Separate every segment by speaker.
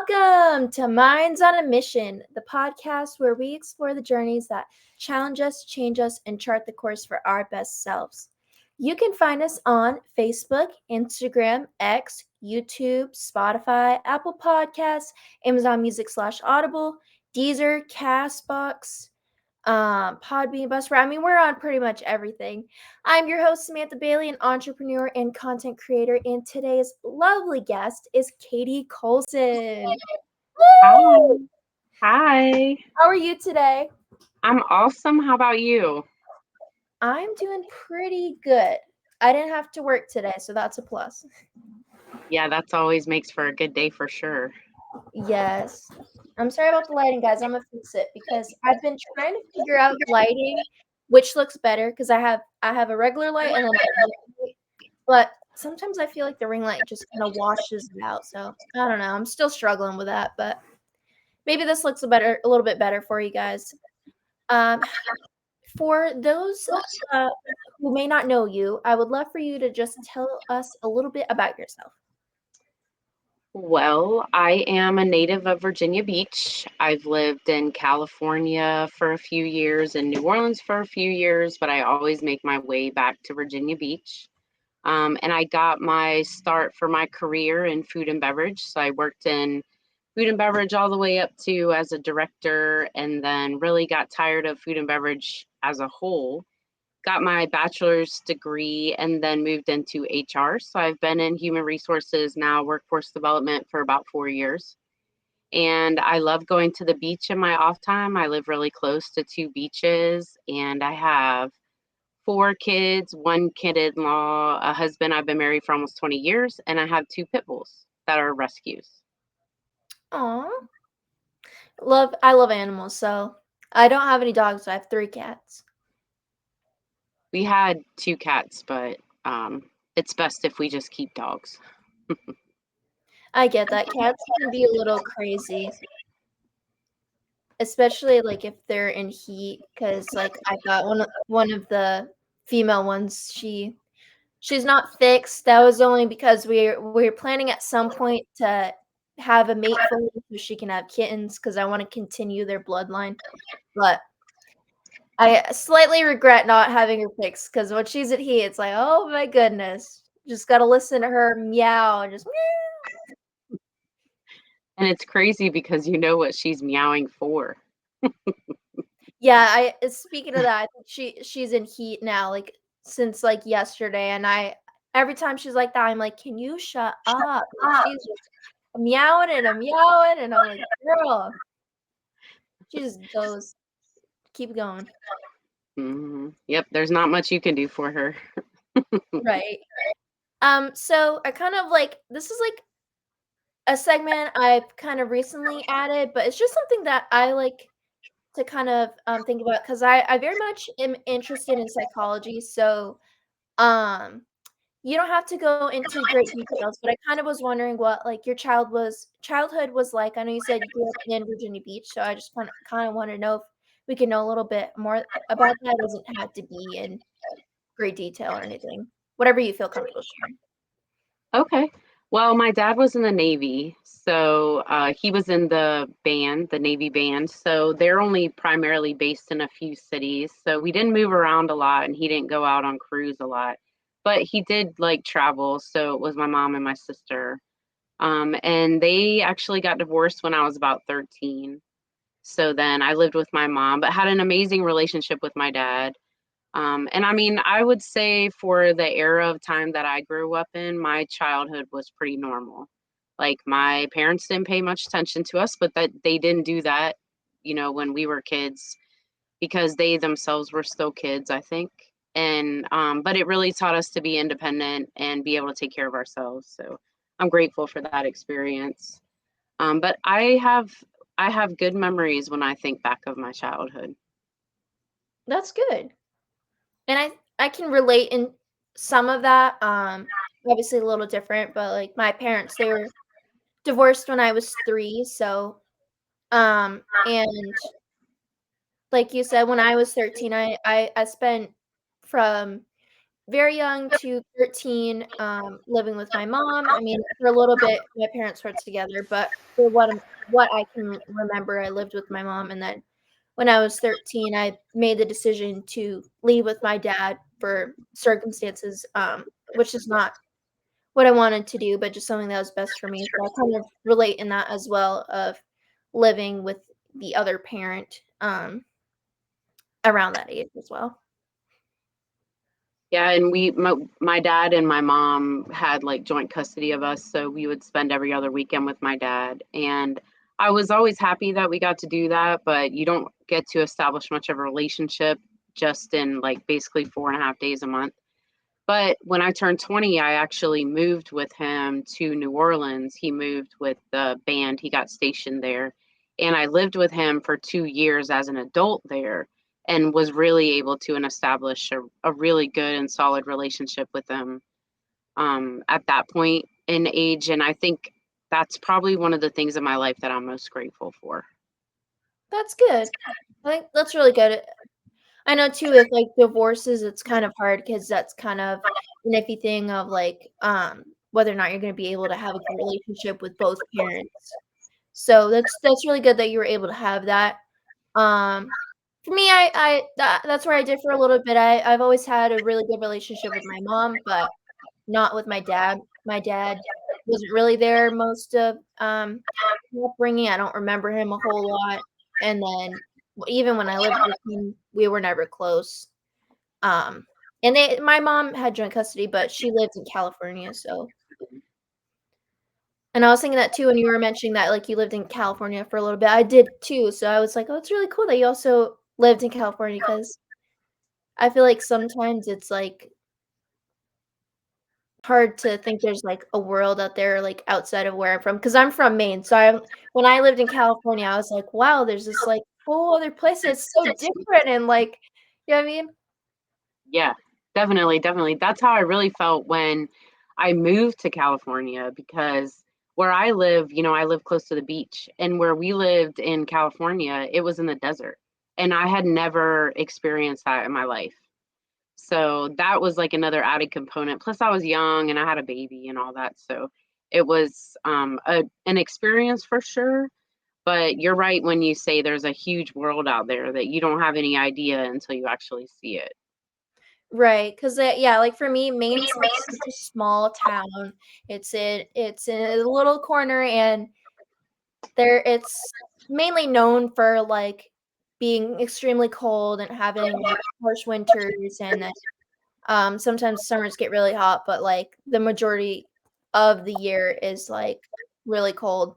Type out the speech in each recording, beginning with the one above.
Speaker 1: Welcome to Minds on a Mission, the podcast where we explore the journeys that challenge us, change us, and chart the course for our best selves. You can find us on Facebook, Instagram, X, YouTube, Spotify, Apple Podcasts, Amazon Music /Audible, Deezer, Castbox, Podbean, Buzzsprout. I mean, we're on pretty much everything. I'm your host, Samantha Bailey, an entrepreneur and content creator, and today's lovely guest is Catie Coleson.
Speaker 2: Hi.
Speaker 1: Woo!
Speaker 2: Hi.
Speaker 1: How are you today?
Speaker 2: I'm awesome. How about you?
Speaker 1: I'm doing pretty good. I didn't have to work today, so that's a plus.
Speaker 2: Yeah, that's always makes for a good day for sure.
Speaker 1: Yes. I'm sorry about the lighting, guys. I'm gonna fix it because I've been trying to figure out lighting, which looks better because I have a regular light and then a ring light, but sometimes I feel like the ring light just kind of washes it out. So I don't know. I'm still struggling with that, but maybe this looks a little bit better for you guys. Um, for those who may not know you, I would love for you to just tell us a little bit about yourself.
Speaker 2: Well, I am a native of Virginia Beach. I've lived in California for a few years and New Orleans for a few years, but I always make my way back to Virginia Beach. And I got my start for my career in food and beverage. So I worked in food and beverage all the way up to as a director, and then really got tired of food and beverage as a whole. Got my bachelor's degree and then moved into HR. So I've been in human resources now, workforce development for about 4 years. And I love going to the beach in my off time. I live really close to two beaches, and I have four kids, one kid in law, a husband I've been married for almost 20 years, and I have two pit bulls that are rescues.
Speaker 1: Aw. I love animals, so I don't have any dogs, I have 3 cats.
Speaker 2: We had two cats, but it's best if we just keep dogs.
Speaker 1: I get that. Cats can be a little crazy, especially, like, if they're in heat. Cause like, I got one of the female ones, she's not fixed. That was only because we're planning at some point to have a mate for her so she can have kittens. Cause I wanna continue their bloodline, but I slightly regret not having her fixed. Cause when she's at heat, it's like, "Oh my goodness." Just gotta listen to her meow and just meow.
Speaker 2: And it's crazy because you know what she's meowing for.
Speaker 1: Yeah, speaking of that, I think she's in heat now, like, since, like, yesterday, and I every time she's like that, I'm like, "Can you shut up?" Like, she's just meowing, and I'm like, "Girl." She just goes, "Keep going."
Speaker 2: Yep, there's not much you can do for her.
Speaker 1: Right. So I kind of like this is, like, a segment I've kind of recently added, but it's just something that I like to kind of, think about because I very much am interested in psychology, so, um you don't have to go into great details, but I kind of was wondering what, like, your childhood was like. I know you said you grew up in Virginia Beach, so I just kinda wanna know if we can know a little bit more about that. It doesn't have to be in great detail or anything. Whatever you feel comfortable sharing.
Speaker 2: Okay. Well, my dad was in the Navy, so he was in the band, the Navy band. So they're only primarily based in a few cities. So we didn't move around a lot, and he didn't go out on cruise a lot. But he did like travel. So it was my mom and my sister. And they actually got divorced when I was about 13. So then I lived with my mom, but had an amazing relationship with my dad. And I mean, I would say for the era of time that I grew up in, my childhood was pretty normal. Like my parents didn't pay much attention to us, but that they didn't do that, when we were kids because they themselves were still kids, I think. And but it really taught us to be independent and be able to take care of ourselves. So I'm grateful for that experience. But I have good memories when I think back of my childhood.
Speaker 1: That's good. And I can relate in some of that, obviously a little different, but, like, my parents, they were divorced when I was 3, so, and like you said, when I was 13, I spent from very young to 13, living with my mom. I mean, for a little bit, my parents were together, but for what I can remember, I lived with my mom, and then when I was 13, I made the decision to leave with my dad for circumstances, which is not what I wanted to do, but just something that was best for me. So I kind of relate in that as well of living with the other parent, around that age as well.
Speaker 2: Yeah, and my dad and my mom had like joint custody of us, so we would spend every other weekend with my dad. And I was always happy that we got to do that, but you don't get to establish much of a relationship just in like basically 4.5 days a month. But when I turned 20, I actually moved with him to New Orleans. He moved with the band, he got stationed there. And I lived with him for 2 years as an adult there and was really able to establish a really good and solid relationship with him at that point in age. And I think that's probably one of the things in my life that I'm most grateful for.
Speaker 1: That's good. I think that's really good. I know too with, like, divorces, it's kind of hard because that's kind of an iffy thing of, like, whether or not you're gonna be able to have a good relationship with both parents. So that's really good that you were able to have that. Um, for me, that's where I differ a little bit. I've always had a really good relationship with my mom, but not with my dad. My dad wasn't really there most of, my upbringing. I don't remember him a whole lot, and then even when I lived with him, we were never close. Um, and my mom had joint custody, but she lived in California, so and I was thinking that too when you were mentioning that, like, you lived in California for a little bit. I did too, so I was like, "Oh, it's really cool that you also lived in California," because I feel like sometimes it's, like, hard to think there's, like, a world out there, like, outside of where I'm from, because 'cause I'm from Maine, so I when I lived in California, I was like, "Wow, there's this, like, whole other place that's so different," and, like you know what I mean?
Speaker 2: Yeah, definitely, definitely. That's how I really felt when I moved to California because where I live, I live close to the beach, and where we lived in California, it was in the desert. And I had never experienced that in my life. So that was like another added component. Plus, I was young and I had a baby and all that. So it was an experience for sure. But you're right when you say there's a huge world out there that you don't have any idea until you actually see it.
Speaker 1: Right, 'cause, yeah, like, for me, Maine's, like, such a small town. It's in a little corner, and it's mainly known for, like, being extremely cold and having, like, harsh winters, and then, sometimes summers get really hot, but, like, the majority of the year is, like, really cold.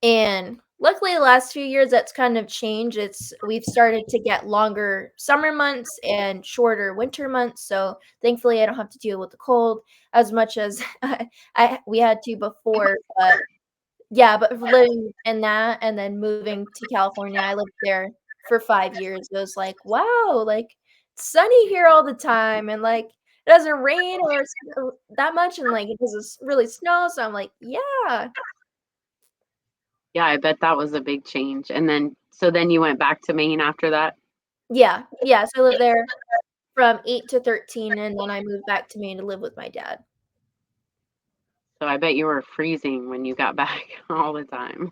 Speaker 1: And luckily, the last few years, that's kind of changed. We've started to get longer summer months and shorter winter months. So thankfully, I don't have to deal with the cold as much as we had to before. But yeah, but living in that and then moving to California, I lived there for 5 years. It was like, wow, like it's sunny here all the time, and like it doesn't rain that much, and like it doesn't really snow. So I'm like, yeah,
Speaker 2: Yeah, I bet that was a big change. And then so then you went back to Maine after that?
Speaker 1: yeah, yeah. So I lived there from 8 to 13, and then I moved back to Maine to live with my dad.
Speaker 2: So I bet you were freezing when you got back all the time.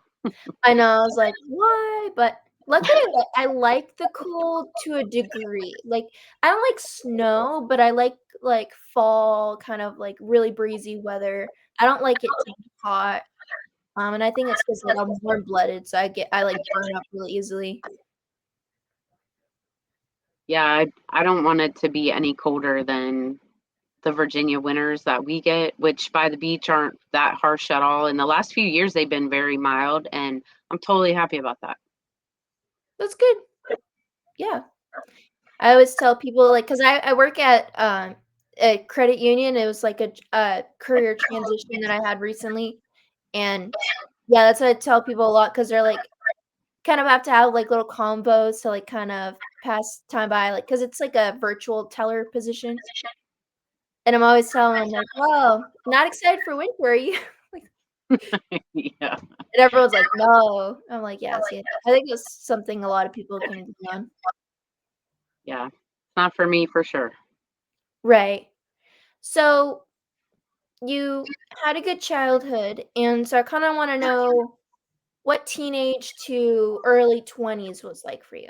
Speaker 1: I know, I was like, "Why?" But luckily, I like the cold to a degree. Like, I don't like snow, but I like, fall, kind of, like, really breezy weather. I don't like it too hot, and I think it's 'cause, like, I'm warm-blooded, so like, burn up really easily.
Speaker 2: Yeah, I don't want it to be any colder than the Virginia winters that we get, which by the beach aren't that harsh at all. In the last few years, they've been very mild, and I'm totally happy about that.
Speaker 1: That's good, yeah. I always tell people, like, 'cause I work at, a credit union. It was like a career transition that I had recently, and, yeah, that's what I tell people a lot because 'cause they're like kind of have to have, like, little combos to, like, kind of pass time by, like, cause it's like a virtual teller position, and I'm always telling them, like, "Well, not excited for winter, are you?" Like
Speaker 2: Yeah.
Speaker 1: and everyone's like, "No." I'm like, "Yeah, see, I think it's something a lot of people can agree on."
Speaker 2: Yeah. Not for me for sure.
Speaker 1: Right. So you had a good childhood, and so I kind of want to know what teenage to early 20s was like for you.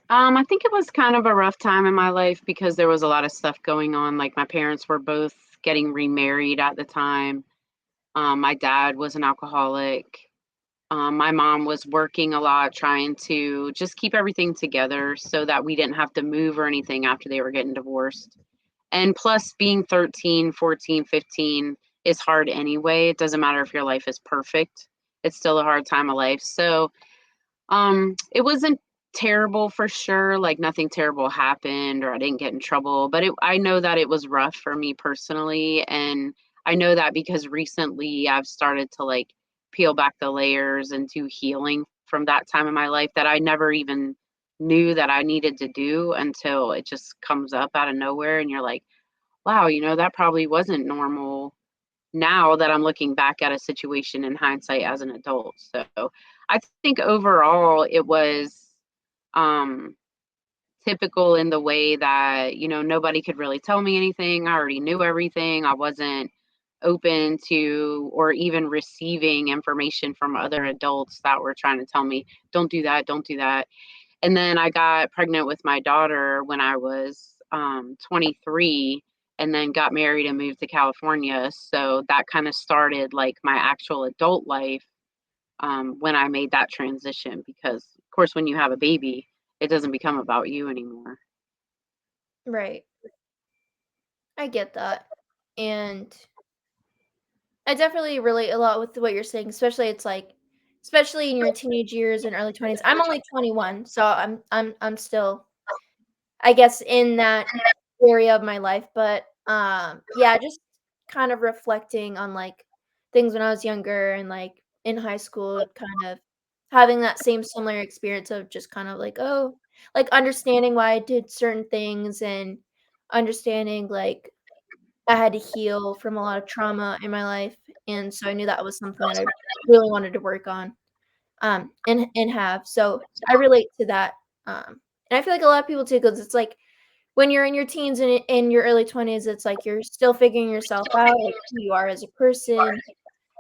Speaker 2: I think it was kind of a rough time in my life because there was a lot of stuff going on. Like my parents were both getting remarried at the time. My dad was an alcoholic. My mom was working a lot, trying to just keep everything together so that we didn't have to move or anything after they were getting divorced. And plus, being 13, 14, 15 is hard anyway. It doesn't matter if your life is perfect, it's still a hard time of life. So, it wasn't terrible for sure. Like nothing terrible happened or I didn't get in trouble, but I know that it was rough for me personally. And I know that because recently I've started to like peel back the layers and do healing from that time in my life that I never even knew that I needed to do until it just comes up out of nowhere. And you're like, wow, that probably wasn't normal now that I'm looking back at a situation in hindsight as an adult. So I think overall it was um, typical in the way that, nobody could really tell me anything. I already knew everything. I wasn't open to or even receiving information from other adults that were trying to tell me, don't do that, don't do that. And then I got pregnant with my daughter when I was 23 and then got married and moved to California. So that kind of started like my actual adult life when I made that transition. Because, of course, when you have a baby, it doesn't become about you anymore.
Speaker 1: Right. I get that. And I definitely relate a lot with what you're saying, especially it's like especially in your teenage years and early 20s. I'm only 21, so I'm still I guess in that area of my life, but yeah, just kind of reflecting on like things when I was younger and like in high school, kind of having that same similar experience of just kind of like, oh, like understanding why I did certain things and understanding like I had to heal from a lot of trauma in my life, and so I knew that was something that I really wanted to work on, and have. So I relate to that, and I feel like a lot of people too, because it's like when you're in your teens and in your early 20s, it's like you're still figuring yourself out, like who you are as a person,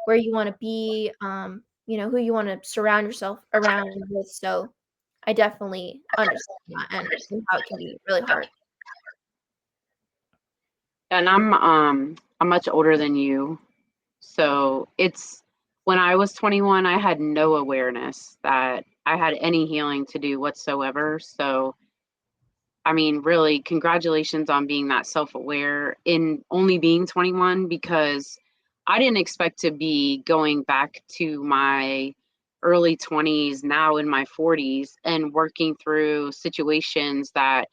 Speaker 1: where you want to be, who you want to surround yourself around with. So I definitely understand that and how it can be really hard.
Speaker 2: And I'm much older than you. So it's when I was 21, I had no awareness that I had any healing to do whatsoever. So I mean, really, congratulations on being that self aware in only being 21 because I didn't expect to be going back to my early 20s, now in my 40s, and working through situations that,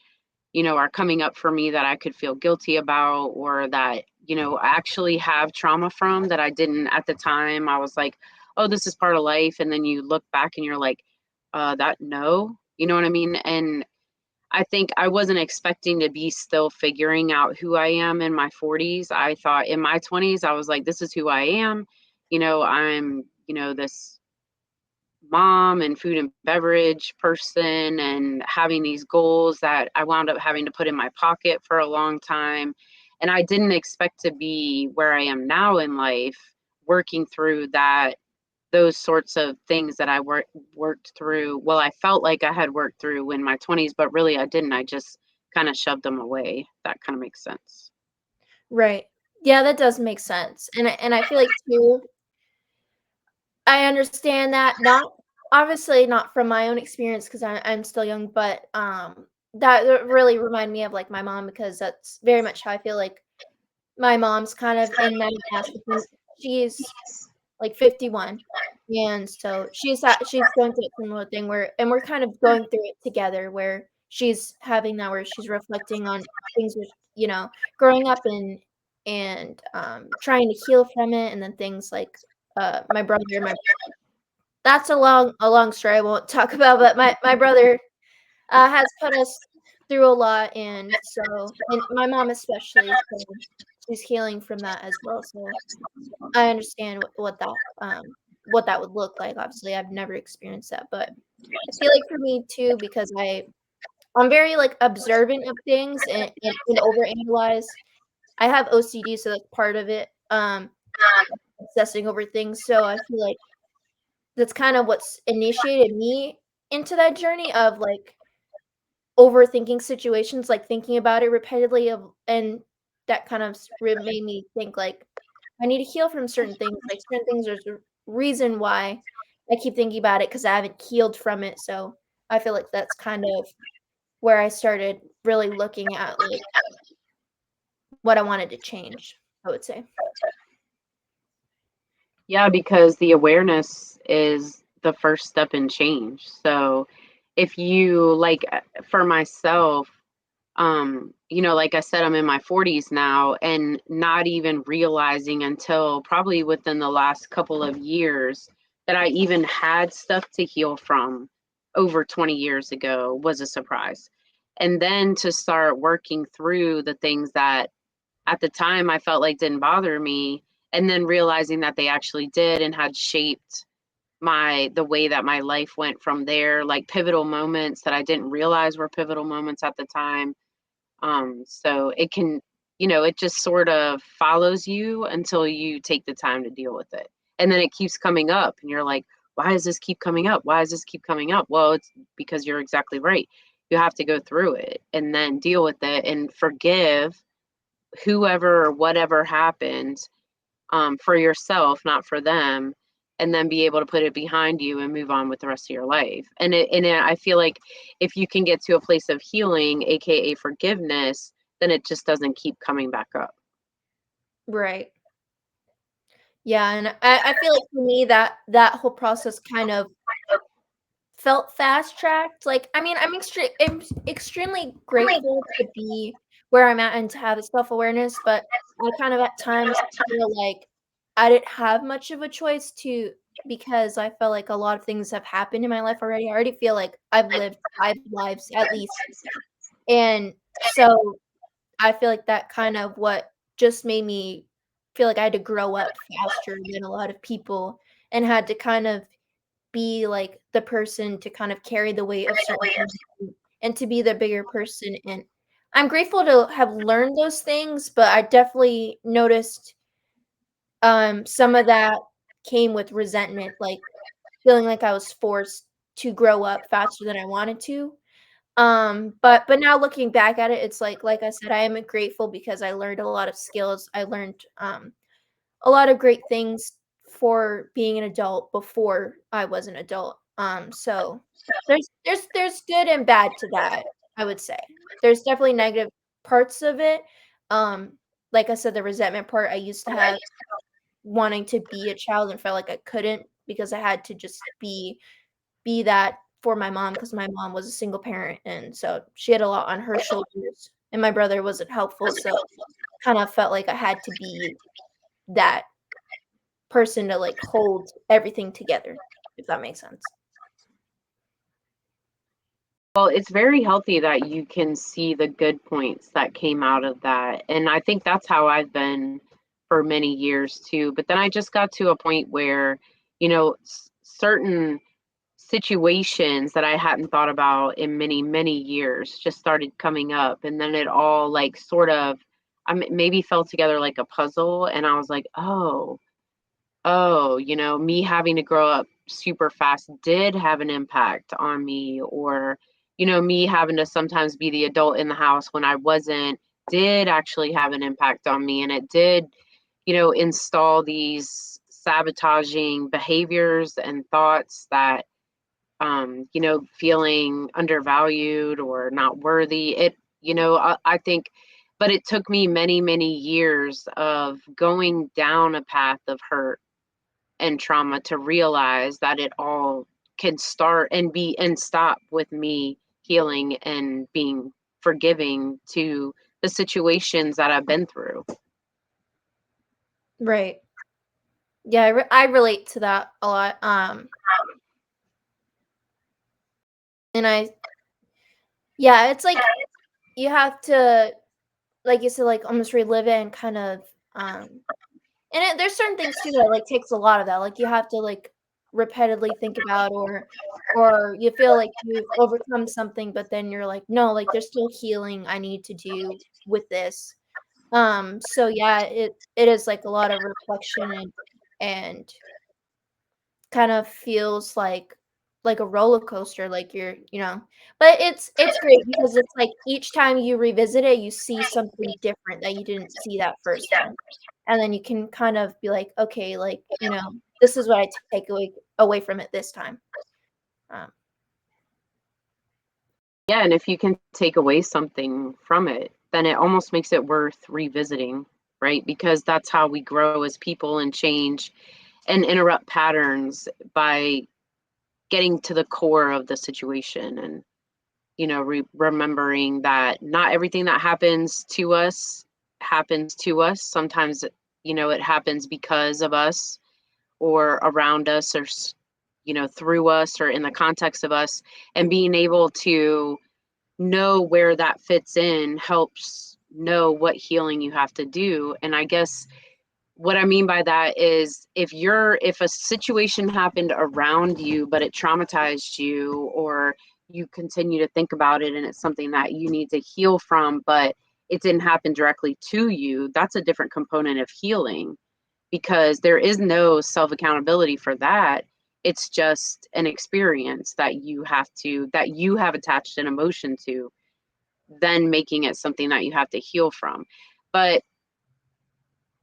Speaker 2: are coming up for me that I could feel guilty about or that, I actually have trauma from that I didn't at the time. I was like, oh, this is part of life. And then you look back and you're like, no, you know what I mean? And I think I wasn't expecting to be still figuring out who I am in my 40s. I thought in my 20s, I was like, this is who I am. I'm, this mom and food and beverage person and having these goals that I wound up having to put in my pocket for a long time. And I didn't expect to be where I am now in life, working through those sorts of things that I worked through. Well, I felt like I had worked through in my 20s, but really I didn't. I just kind of shoved them away. That kind of makes sense.
Speaker 1: Right. Yeah, that does make sense. And I feel like too, I understand that, not obviously not from my own experience because I'm still young, but that really remind me of like my mom because that's very much how I feel like my mom's kind of in that aspect. And she's like 51, and so she's going through a similar thing where and we're kind of going through it together where she's having that where she's reflecting on things with growing up and trying to heal from it, and then things like my brother my that's a long story I won't talk about, but my brother has put us through a lot, and so and my mom especially, so she's healing from that as well. So I understand what that would look like. Obviously, I've never experienced that, but I feel like for me too, because I'm very, like, observant of things and overanalyze. I have OCD, so that's part of it, obsessing over things, so I feel like that's kind of what's initiated me into that journey of, like, overthinking situations, like, thinking about it repeatedly of and that kind of made me think, like, I need to heal from certain things, like, certain things there's a reason why I keep thinking about it because I haven't healed from it, so I feel like that's kind of where I started really looking at, like, what I wanted to change, I would say.
Speaker 2: Yeah, because the awareness is the first step in change. So if you like for myself, like I said, I'm in my 40s now and not even realizing until probably within the last couple of years that I even had stuff to heal from over 20 years ago was a surprise. And then to start working through the things that at the time I felt like didn't bother me, and then realizing that they actually did and had shaped the way that my life went from there, like pivotal moments that I didn't realize were pivotal moments at the time. So it can, it just sort of follows you until you take the time to deal with it. And then it keeps coming up and you're like, why does this keep coming up? Why does this keep coming up? Well, it's because you're exactly right. You have to go through it and then deal with it and forgive whoever or whatever happened, for yourself, not for them, and then be able to put it behind you and move on with the rest of your life. I feel like if you can get to a place of healing, aka forgiveness, then it just doesn't keep coming back up.
Speaker 1: Right. Yeah, and I feel like for me that whole process kind of felt fast-tracked, like, I mean, I'm extremely grateful to be where I'm at and to have the self-awareness, but I kind of at times feel like I didn't have much of a choice to because I felt like a lot of things have happened in my life already. I already feel like I've lived 5 lives at least, and so I feel like that kind of what just made me feel like I had to grow up faster than a lot of people and had to kind of be, like, the person to kind of carry the weight of certain things and to be the bigger person, and I'm grateful to have learned those things, but I definitely noticed, some of that came with resentment, like, feeling like I was forced to grow up faster than I wanted to, but now looking back at it, it's like I said, I am grateful because I learned a lot of skills. I learned, a lot of great things for being an adult before I was an adult. So there's good and bad to that, I would say. There's definitely negative parts of it. Um, like I said, the resentment part I used to have wanting to be a child and felt like I couldn't because I had to just be that for my mom because my mom was a single parent, and so she had a lot on her shoulders, and my brother wasn't helpful, so kind of felt like I had to be that person to, like, hold everything together, if that makes sense.
Speaker 2: Well, it's very healthy that you can see the good points that came out of that. And I think that's how I've been for many years too. But then I just got to a point where, certain situations that I hadn't thought about in many, many years just started coming up. And then it all like sort of maybe fell together like a puzzle. And I was like, oh, me having to grow up super fast did have an impact on me, or, me having to sometimes be the adult in the house when I wasn't, did actually have an impact on me. And it did, install these sabotaging behaviors and thoughts that, feeling undervalued or not worthy. I think, but it took me many, many years of going down a path of hurt and trauma to realize that it all can start and be and stop with me healing and being forgiving to the situations that I've been through.
Speaker 1: Right. Yeah, I relate to that a lot, and I yeah, it's like you have to, like you said, like, almost relive it and kind of, and there's certain things too that, like, takes a lot of that, like, you have to, like, repeatedly think about, or you feel like you've overcome something, but then you're like, no, like there's still healing I need to do with this. So yeah, it is like a lot of reflection, and kind of feels like a roller coaster, like but it's great because it's like each time you revisit it, you see something different that you didn't see that first time. And then you can kind of be like, okay, like, this is what I take away from it this time. Um,
Speaker 2: Yeah, and if you can take away something from it, then it almost makes it worth revisiting, right? Because that's how we grow as people and change and interrupt patterns by getting to the core of the situation and remembering that not everything that happens to us. Sometimes it happens because of us or around us or through us or in the context of us, and being able to know where that fits in helps know what healing you have to do. And I guess what I mean by that is if a situation happened around you but it traumatized you, or you continue to think about it and it's something that you need to heal from, but it didn't happen directly to you, that's a different component of healing, because there is no self accountability for that. It's just an experience that you have attached an emotion to, then making it something that you have to heal from. But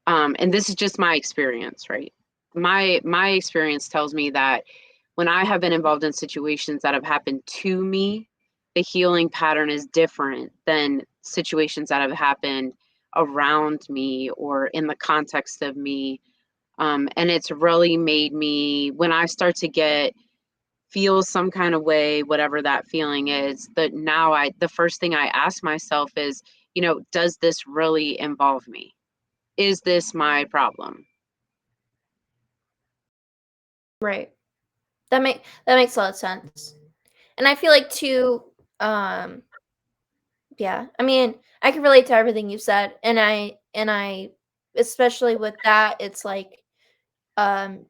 Speaker 2: and this is just my experience, right? My experience tells me that when I have been involved in situations that have happened to me, the healing pattern is different than situations that have happened around me or in the context of me. And it's really made me, when I start to feel some kind of way, whatever that feeling is, that now the first thing I ask myself is, does this really involve me? Is this my problem?
Speaker 1: right. That makes a lot of sense. And I feel like too, um, yeah, I mean, I can relate to everything you said, and I especially with that, it's like, um,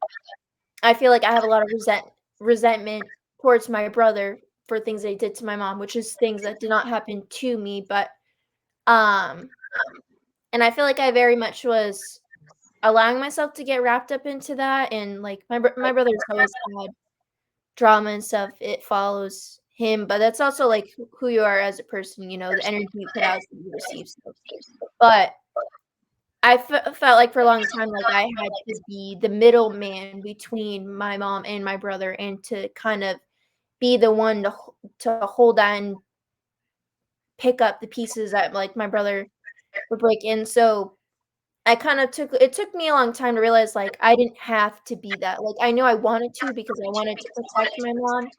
Speaker 1: I feel like I have a lot of resentment towards my brother for things that he did to my mom, which is things that did not happen to me, but, um and I feel like I very much was allowing myself to get wrapped up into that, and, like, my brother's always had drama and stuff, it follows him, but that's also, like, who you are as a person, the energy you put out is what you receive, so but felt like for a long time, like, I had to be the middleman between my mom and my brother, and to kind of be the one to hold that and pick up the pieces that, like, my brother would break in, so I kind of took me a long time to realize, like, I didn't have to be that, like, I knew I wanted to because I wanted to protect my mom,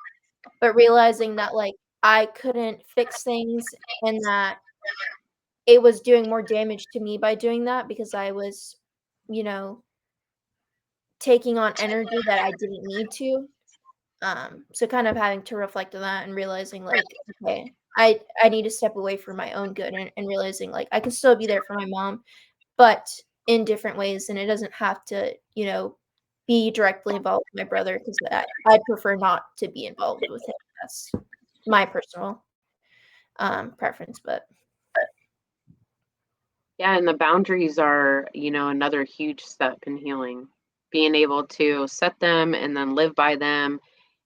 Speaker 1: but realizing that, like, I couldn't fix things, and that it was doing more damage to me by doing that because I was, you know, taking on energy that I didn't need to. So kind of having to reflect on that and realizing, like, okay, I need to step away for my own good, and realizing, like, I can still be there for my mom, but in different ways, and it doesn't have to, be directly involved with my brother, 'cause I prefer not to be involved with him. That's my personal, preference, but
Speaker 2: Yeah, and the boundaries are, another huge step in healing. Being able to set them and then live by them,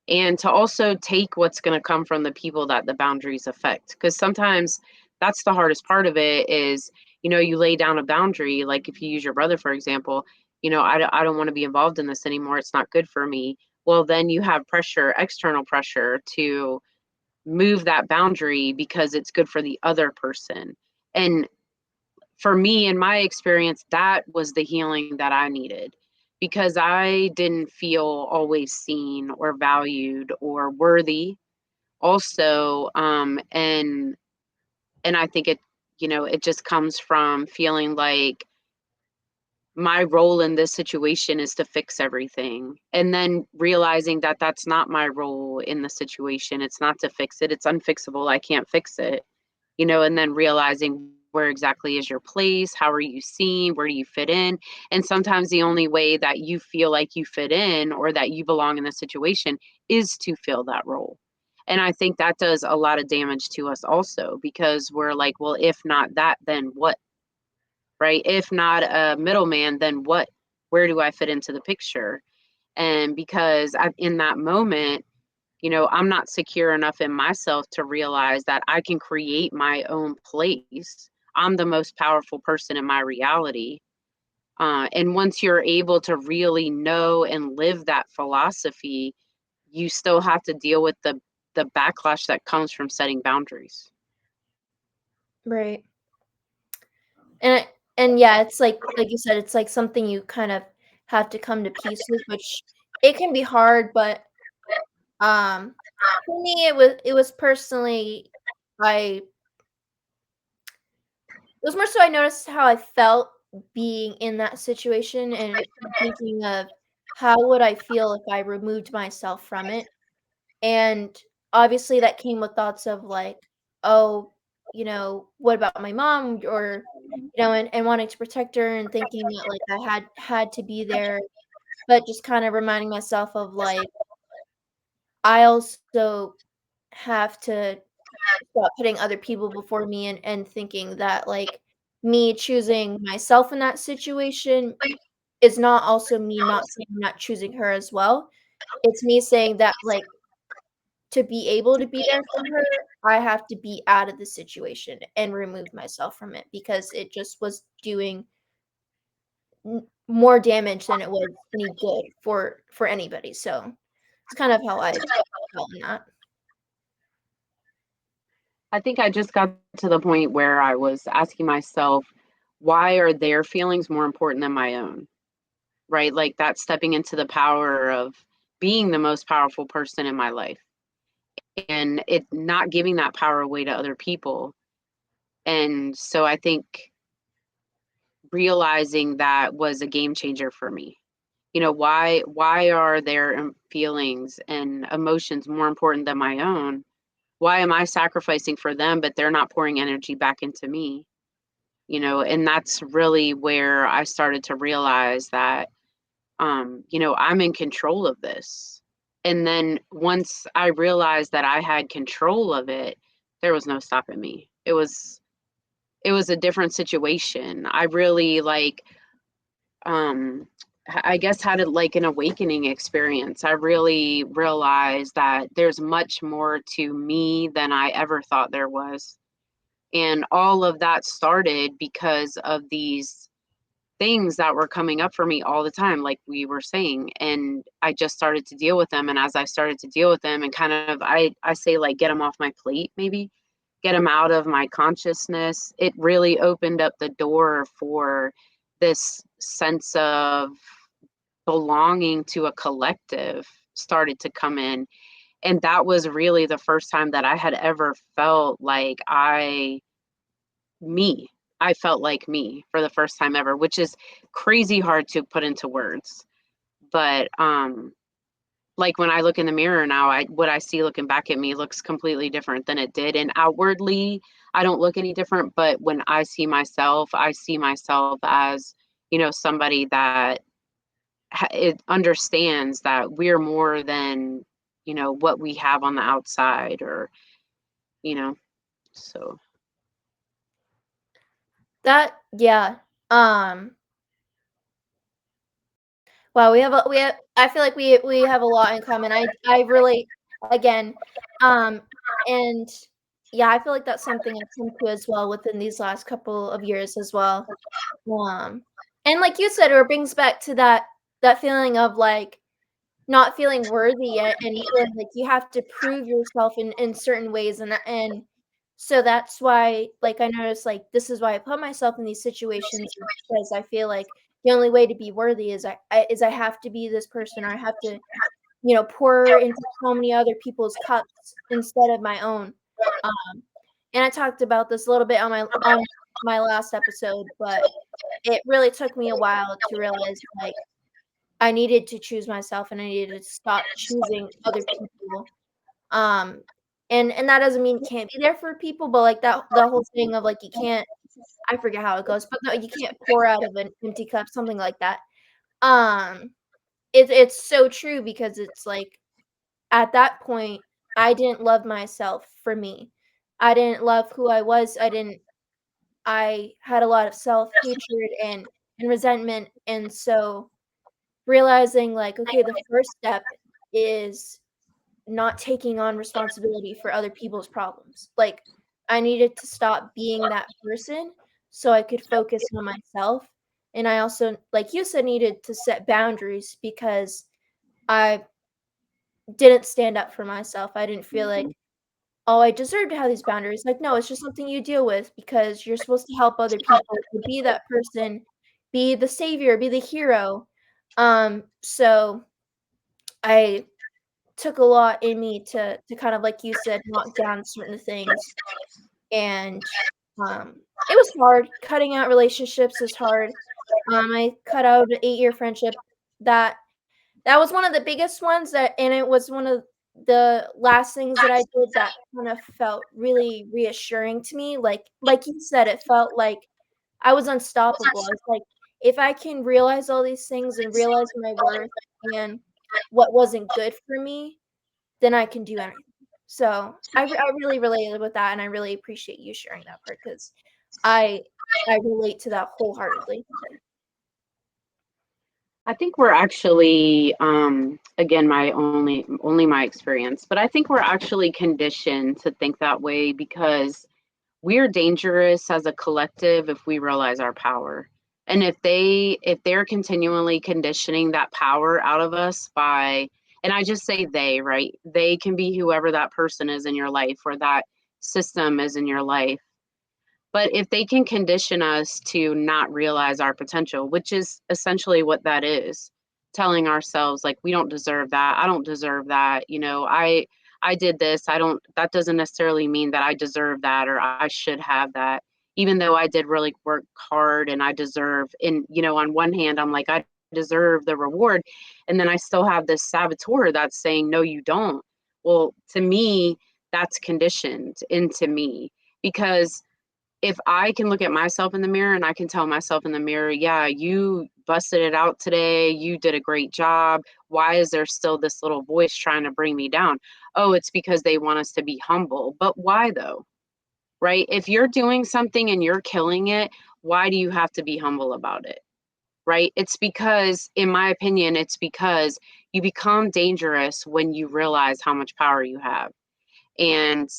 Speaker 2: and to also take what's going to come from the people that the boundaries affect. Because sometimes that's the hardest part of it is, you lay down a boundary, like if you use your brother, for example, I don't want to be involved in this anymore. It's not good for me. Well, then you have pressure, external pressure to move that boundary because it's good for the other person. And for me, in my experience, that was the healing that I needed, because I didn't feel always seen or valued or worthy also. And I think it just comes from feeling like my role in this situation is to fix everything, and then realizing that that's not my role in the situation. It's not to fix it. It's unfixable. I can't fix it. And then realizing where exactly is your place? How are you seen? Where do you fit in? And sometimes the only way that you feel like you fit in or that you belong in the situation is to fill that role. And I think that does a lot of damage to us also because we're like, well, if not that, then what? Right? If not a middleman, then what? Where do I fit into the picture? And because in that moment, I'm not secure enough in myself to realize that I can create my own place. I'm the most powerful person in my reality. And once you're able to really know and live that philosophy, you still have to deal with the backlash that comes from setting boundaries.
Speaker 1: Right. And yeah, it's like you said, it's like something you kind of have to come to peace with, which it can be hard, but um for me it was personally I it was more so I noticed how I felt being in that situation and thinking of how would I feel if I removed myself from it. And obviously that came with thoughts of like, oh, what about my mom or and wanting to protect her and thinking that like I had to be there, but just kind of reminding myself of like I also have to stop putting other people before me and thinking that like me choosing myself in that situation is not also me not saying I'm not choosing her as well. It's me saying that like to be able to be there for her, I have to be out of the situation and remove myself from it because it just was doing more damage than it was any good for anybody. So it's kind of how I felt in that.
Speaker 2: I think I just got to the point where I was asking myself, why are their feelings more important than my own? Right? Like that stepping into the power of being the most powerful person in my life and it not giving that power away to other people. And so I think realizing that was a game changer for me. Why are their feelings and emotions more important than my own? Why am I sacrificing for them but they're not pouring energy back into me? And that's really where I started to realize that I'm in control of this. And then once I realized that I had control of it, there was no stopping me. It was a different situation. I really um I guess had it like an awakening experience. I really realized that there's much more to me than I ever thought there was. And all of that started because of these things that were coming up for me all the time, like we were saying. And I just started to deal with them. And as I started to deal with them and kind of, I say like, get them off my plate, maybe get them out of my consciousness, it really opened up the door for this sense of belonging to a collective started to come in. And that was really the first time that I had ever felt like me. I felt like me for the first time ever, which is crazy hard to put into words. But like when I look in the mirror now, what I see looking back at me looks completely different than it did. And outwardly, I don't look any different. But when I see myself as, somebody that it understands that we're more than, what we have on the outside or, you know, so.
Speaker 1: That yeah. Um Wow, we have I feel like we have a lot in common. I relate again, um, and yeah, I feel like that's something I've come to as well within these last couple of years as well. Um, and like you said, it brings back to that feeling of like not feeling worthy yet and feeling like you have to prove yourself in certain ways and so that's why like I noticed like this is why I put myself in these situations because I feel like the only way to be worthy is I have to be this person or I have to pour into so many other people's cups instead of my own. Um, and I talked about this a little bit on my last episode, but it really took me a while to realize like I needed to choose myself and I needed to stop choosing other people. Um, and that doesn't mean you can't be there for people, but like that the whole thing of like you can't I forget how it goes, but no, you can't pour out of an empty cup, something like that. Um, it's so true because it's like, at that point, I didn't love myself for me. I didn't love who I was. I had a lot of self-hatred and resentment, and so realizing, like, okay, the first step is not taking on responsibility for other people's problems. Like, I needed to stop being that person so I could focus on myself, and I also, like you said, needed to set boundaries because I didn't stand up for myself. I didn't feel like,
Speaker 2: Mhm.
Speaker 1: "Oh, I deserve to have these boundaries." Like, no, it's just something you deal with because you're supposed to help other people, to be that person, be the savior, be the hero. So I took a lot in me to kind of, like you said, knock down certain things, and, it was hard. Cutting out relationships is hard. I cut out an 8-year friendship that that was one of the biggest ones that, and it was one of the last things that I did that kind of felt really reassuring to me, like you said, it felt like I was unstoppable. I was like, if I can realize all these things and realize my worth and what wasn't good for me, then I can do anything. So, I really related with that, and I really appreciate you sharing that part 'cause I I relate to that wholeheartedly.
Speaker 2: I think we're actually, again, my only my experience, but I think we're actually conditioned to think that way because we're dangerous as a collective if we realize our power. And if they're continually conditioning that power out of us by, and I just say they, right? They can be whoever that person is in your life or that system is in your life. But if they can condition us to not realize our potential, which is essentially what that is, telling ourselves like we don't deserve that, I don't deserve that, I did this, I don't that doesn't necessarily mean that I deserve that or I should have that, even though I did really work hard and I deserve, and on one hand I'm like I deserve the reward, and then I still have this saboteur that's saying no you don't. Well, to me, that's conditioned into me because if I can look at myself in the mirror and I can tell myself in the mirror, yeah, you busted it out today. You did a great job. Why is there still this little voice trying to bring me down? Oh, it's because they want us to be humble. But why though? Right? If you're doing something and you're killing it, why do you have to be humble about it? Right? It's because, in my opinion, it's because you become dangerous when you realize how much power you have. And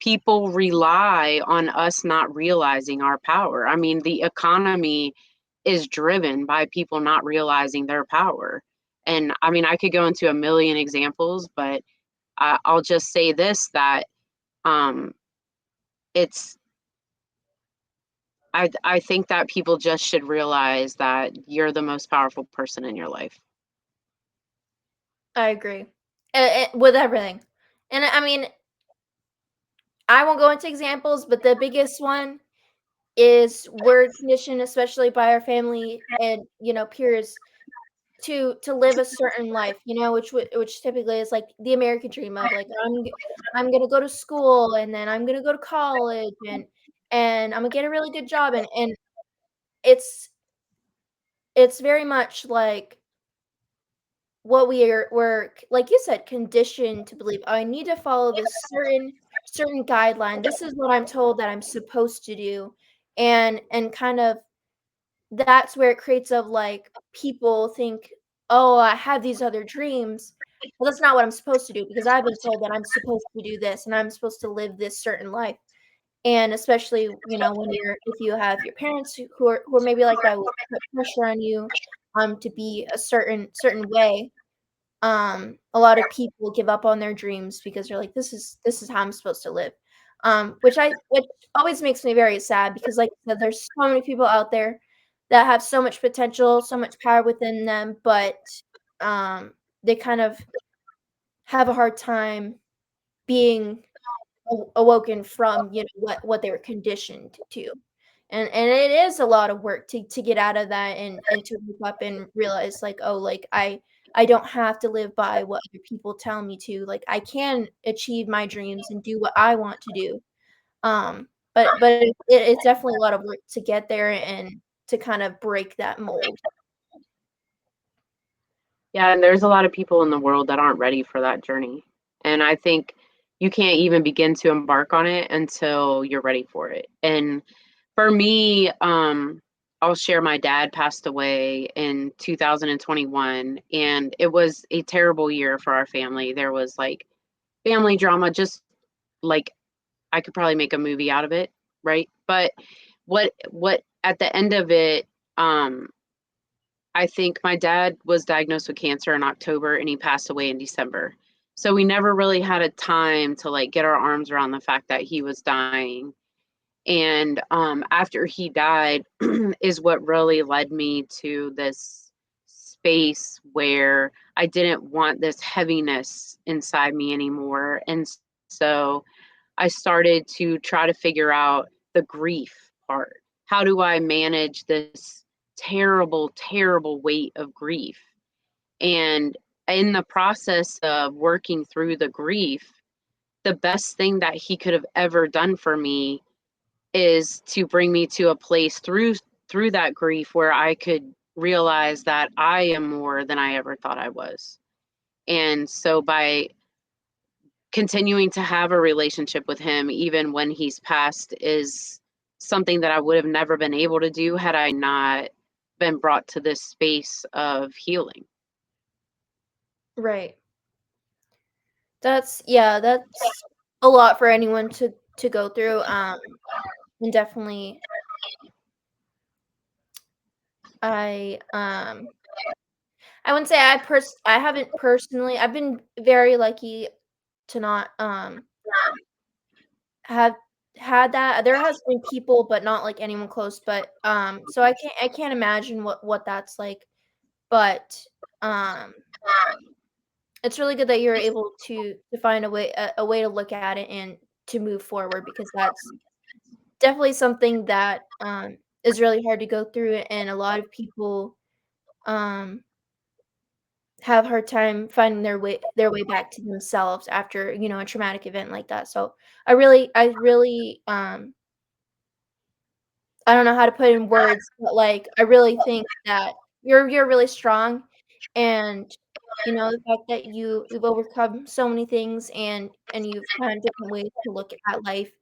Speaker 2: people rely on us not realizing our power. I mean, the economy is driven by people not realizing their power. And I mean, I could go into a million examples, but I'll just say this that um, it's, I think that people just should realize that you're the most powerful person in your life.
Speaker 1: I agree. With everything. And I mean, I won't go into examples, but the biggest one is we're conditioned, especially by our family and, peers, to live a certain life, which typically is like the American dream of like I'm gonna go to school and then I'm gonna go to college and I'm gonna get a really good job and it's it's very much like what we're like you said, conditioned to believe, "Oh, I need to follow this certain guideline. This is what I'm told that I'm supposed to do." And kind of that's where it creates of, like, people think, "Oh, I have these other dreams, well, that's not what I'm supposed to do because I've been told that I'm supposed to do this and I'm supposed to live this certain life." And especially, when if you have your parents who are maybe like that will put pressure on you, to be a certain way. A lot of people give up on their dreams because they're like, "This is how I'm supposed to live." Which always makes me very sad because, like I said, there's so many people out there that have so much potential, so much power within them, but, they kind of have a hard time being awoken from, what they were conditioned to. And it is a lot of work to get out of that and to wake up and realize like, "Oh, like, I don't have to live by what other people tell me to, like, I can achieve my dreams and do what I want to do." Um, but it's definitely a lot of work to get there and to kind of break that mold.
Speaker 2: Yeah, and there's a lot of people in the world that aren't ready for that journey. And I think you can't even begin to embark on it until you're ready for it. And for me, I'll share my dad passed away in 2021, and it was a terrible year for our family. There was like family drama, just like I could probably make a movie out of it, right? But what at the end of it, I think my dad was diagnosed with cancer in October and he passed away in December. So we never really had a time to like get our arms around the fact that he was dying. And after he died is what really led me to this space where I didn't want this heaviness inside me anymore. And so I started to try to figure out the grief part. How do I manage this terrible, terrible weight of grief? And in the process of working through the grief, the best thing that he could have ever done for me is to bring me to a place through that grief where I could realize that I am more than I ever thought I was. And so by continuing to have a relationship with him even when he's passed is something that I would have never been able to do had I not been brought to this space of healing.
Speaker 1: Right. That's a lot for anyone to go through. And definitely I I wouldn't say I haven't personally I've been very lucky to not have had that. There has been people, but not like anyone close, but so I can't imagine what that's like. But um it's really good that you're able to find a way to look at it and to move forward because that's definitely something that is really hard to go through and a lot of people um have a hard time finding their way back to themselves after, a traumatic event like that. So I don't know how to put it in words, but, like, I really think that you're really strong, and, the fact that you've overcome so many things and you've found different ways to look at life,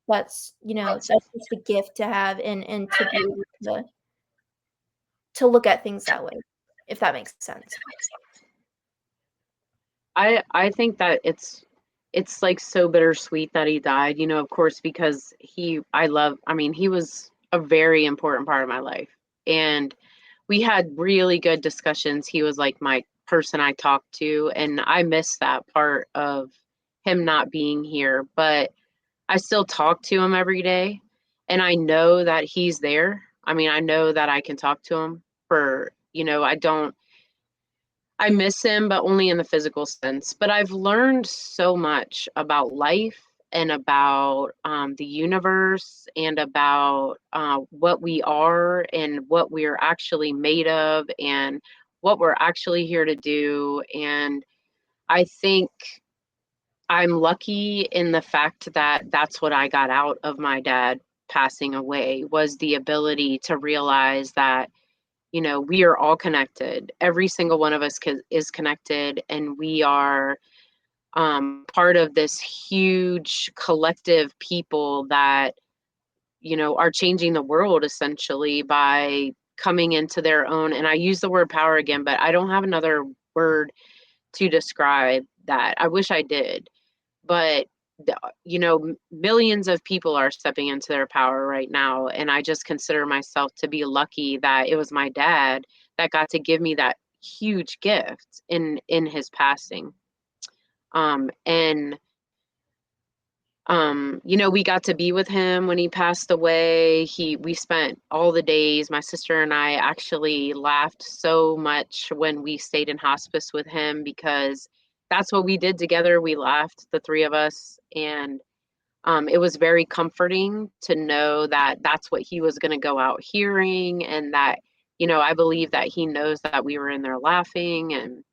Speaker 1: that's just a gift to have and to be able to look at things that way, if that makes sense.
Speaker 2: I think that it's like so bittersweet that he died, of course, because I mean, he was a very important part of my life. And we had really good discussions. He was like my person I talked to, and I miss that part of him not being here, but I still talk to him every day and I know that he's there. I mean, I know that I can talk to him I miss him, but only in the physical sense. But I've learned so much about life and about the universe and about what we are and what we're actually made of and what we're actually here to do. And I think I'm lucky in the fact that that's what I got out of my dad passing away was the ability to realize that we are all connected. Every single one of us is connected, and we are part of this huge collective people that, are changing the world essentially by coming into their own. And I use the word power again, but I don't have another word to describe that. I wish I did. But millions of people are stepping into their power right now, and I just consider myself to be lucky that it was my dad that got to give me that huge gift in his passing. And we got to be with him when he passed away. We spent all the days. My sister and I actually laughed so much when we stayed in hospice with him because that's what we did together. We laughed, the three of us, and it was very comforting to know that that's what he was going to go out hearing, and that I believe that he knows that we were in there laughing. And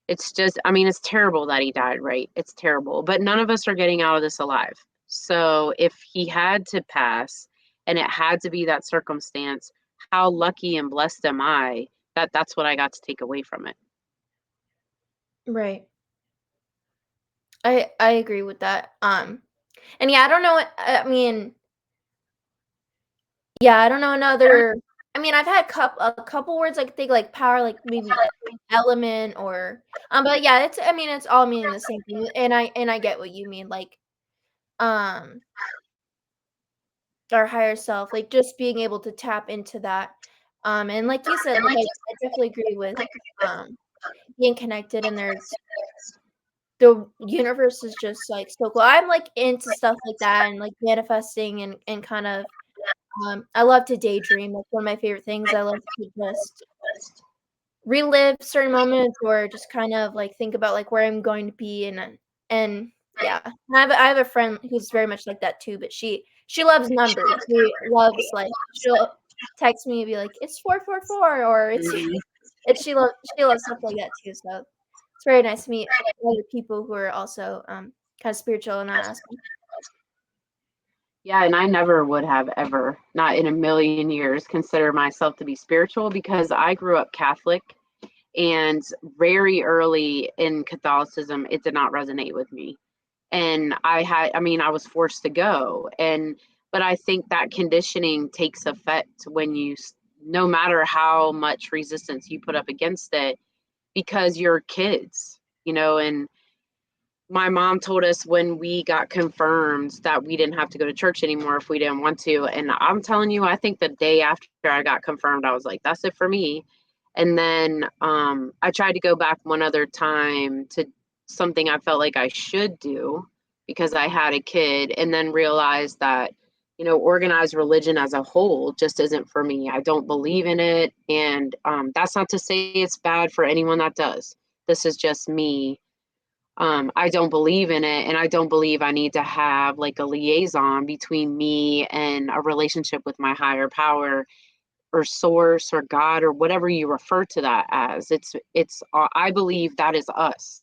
Speaker 2: it's just, I mean, it's terrible that he died, right? It's terrible, but none of us are getting out of this alive. So if he had to pass and it had to be that circumstance, how lucky and blessed am I that that's what I got to take away from it.
Speaker 1: Right. I agree with that. And yeah, I don't know what I mean, yeah, I don't know another I mean, I've had a couple words I could think like power, like maybe element or but yeah, it's I mean, it's all meaning the same thing. And I get what you mean, like, um, our higher self, like just being able to tap into that. And like you said, like I definitely agree with um being connected and there's the universe is just like so cool. I'm like into stuff like that and like manifesting and kind of I love to daydream. That's one of my favorite things. I love to just relive certain moments or just kind of like think about like where I'm going to be and yeah. And I have a friend who's very much like that too, but she loves numbers. She loves like she'll text me and be like, "It's 444," or it's
Speaker 2: Mhm.
Speaker 1: she loves stuff like that too. So it's very nice to meet other people who are also kind of spiritual in that aspect.
Speaker 2: Yeah, and I never would have ever, not in a million years, consider myself to be spiritual because I grew up Catholic and very early in Catholicism, it did not resonate with me. And I mean, I was forced to go. But I think that conditioning takes effect when no matter how much resistance you put up against it, because you're kids, and my mom told us when we got confirmed that we didn't have to go to church anymore if we didn't want to. And I'm telling you, I think the day after I got confirmed, I was like, that's it for me. And then I tried to go back one other time to something I felt like I should do because I had a kid, and then realized that, organized religion as a whole just isn't for me. I don't believe in it. And that's not to say it's bad for anyone that does. This is just me. I don't believe in it, and I don't believe I need to have like a liaison between me and a relationship with my higher power or source or God or whatever you refer to that as. I believe that is us.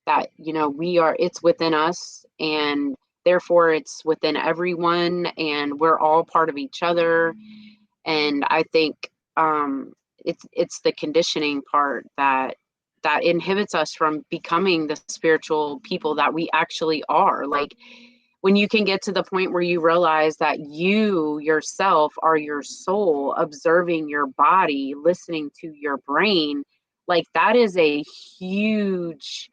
Speaker 2: That it's within us, and therefore it's within everyone, and we're all part of each other. And I think it's the conditioning part that inhibits us from becoming the spiritual people that we actually are. Like when you can get to the point where you realize that you yourself are your soul, observing your body, listening to your brain, like that is a huge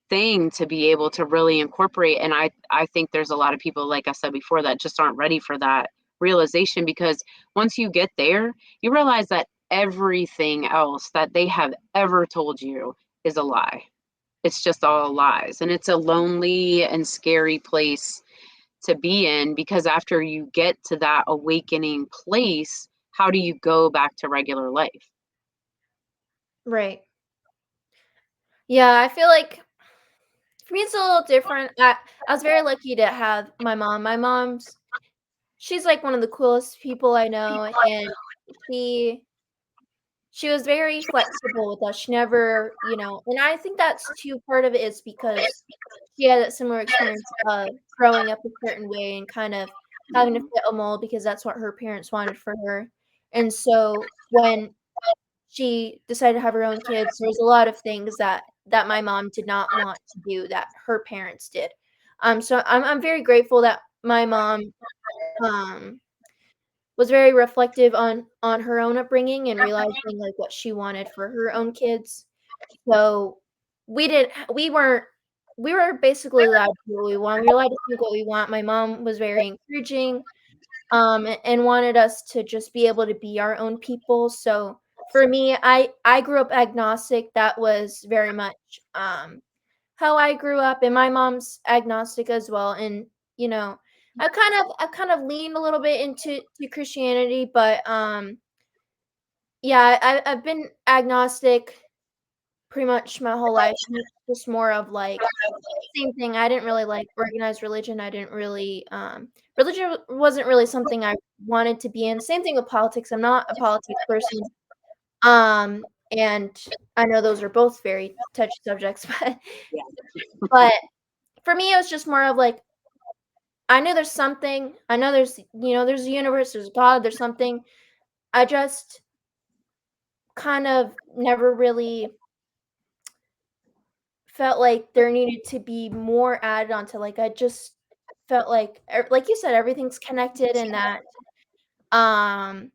Speaker 2: thing to be able to really incorporate. And I think there's a lot of people, like I said before, that just aren't ready for that realization, because once you get there, you realize that everything else that they have ever told you is a lie. It's just all lies, and it's a lonely and scary place to be in, because after you get to that awakening place, how do you go back to regular life?
Speaker 1: Right. Yeah, I feel like for me it's a little different. I was very lucky to have my mom. My mom's she's like one of the coolest people I know and she she was very flexible with us. She never, and I think that's too part of it is because she had a similar experience of growing up a certain way and kind of having to
Speaker 2: Mhm.
Speaker 1: fit a mold because that's what her parents wanted for her. And so when she decided to have her own kids, there's a lot of things that my mom did not want to do that her parents did. So I'm very grateful that my mom um was very reflective on her own upbringing and realizing, like, what she wanted for her own kids. So, we weren't we were basically allowed to do what we want. We were allowed to think what we want. My mom was very encouraging, and wanted us to just be able to be our own people. So, for me, I grew up agnostic. That was very much, how I grew up, and my mom's agnostic as well, and, you know, I've kind of leaned a little bit into to Christianity, but, yeah, I've been agnostic pretty much my whole life, and it's just more of, like, same thing, I didn't really like organized religion, I didn't really, religion wasn't really something I wanted to be in. Same thing with politics, I'm not a politics person, and I know those are both very touchy subjects, but
Speaker 2: Yeah.
Speaker 1: but for me, it was just more of, like, I know there's something. I know there's, there's a universe, there's God, there's something. I just kind of never really felt like there needed to be more added onto, like, I just felt like you said, everything's connected and that, um,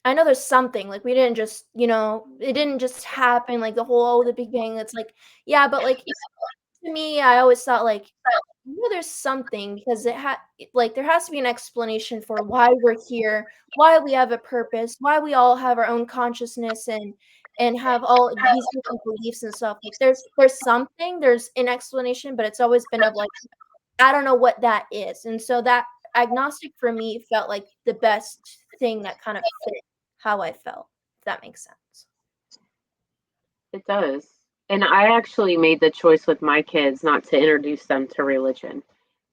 Speaker 1: I know there's something, like, we didn't just, it didn't just happen, like, the whole, "Oh, the Big Bang," it's like, yeah, but, like, to me, I always thought, like, there's something because like, there has to be an explanation for why we're here, why we have a purpose, why we all have our own consciousness and have all these different beliefs and stuff. Like, there's something, there's an explanation, but it's always been of, like, I don't know what that is, and so that agnostic for me felt like the best thing that kind of fit how I felt, if that makes sense.
Speaker 2: It does. And I actually made the choice with my kids not to introduce them to religion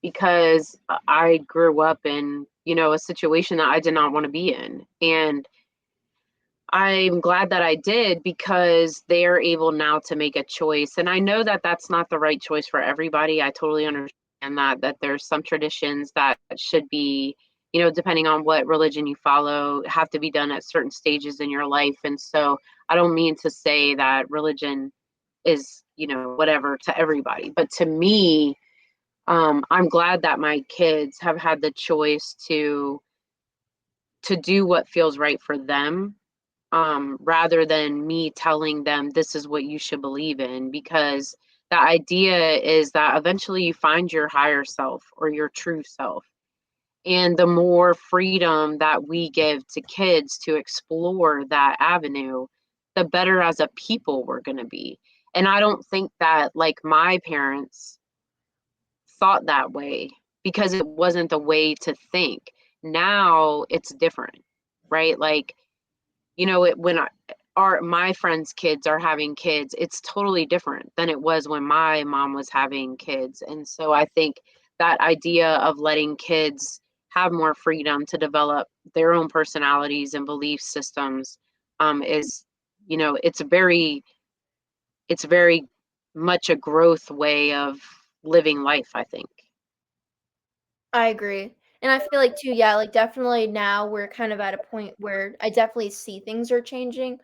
Speaker 2: because I grew up in, a situation that I did not want to be in. And I'm glad that I did because they're able now to make a choice. And I know that that's not the right choice for everybody. I totally understand that there's some traditions that should be, depending on what religion you follow, have to be done at certain stages in your life. And so I don't mean to say that religion is, whatever to everybody. But to me, I'm glad that my kids have had the choice to do what feels right for them, rather than me telling them this is what you should believe in, because the idea is that eventually you find your higher self or your true self. And the more freedom that we give to kids to explore that avenue, the better as a people we're going to be. And I don't think that, like, my parents thought that way because it wasn't the way to think. Now it's different, right? Like, when my friends' kids are having kids, it's totally different than it was when my mom was having kids. And so I think that idea of letting kids have more freedom to develop their own personalities and belief systems, is, it's very much a growth way of living life, I think.
Speaker 1: I agree. And I feel like too, yeah, like definitely now we're kind of at a point where I definitely see things are changing.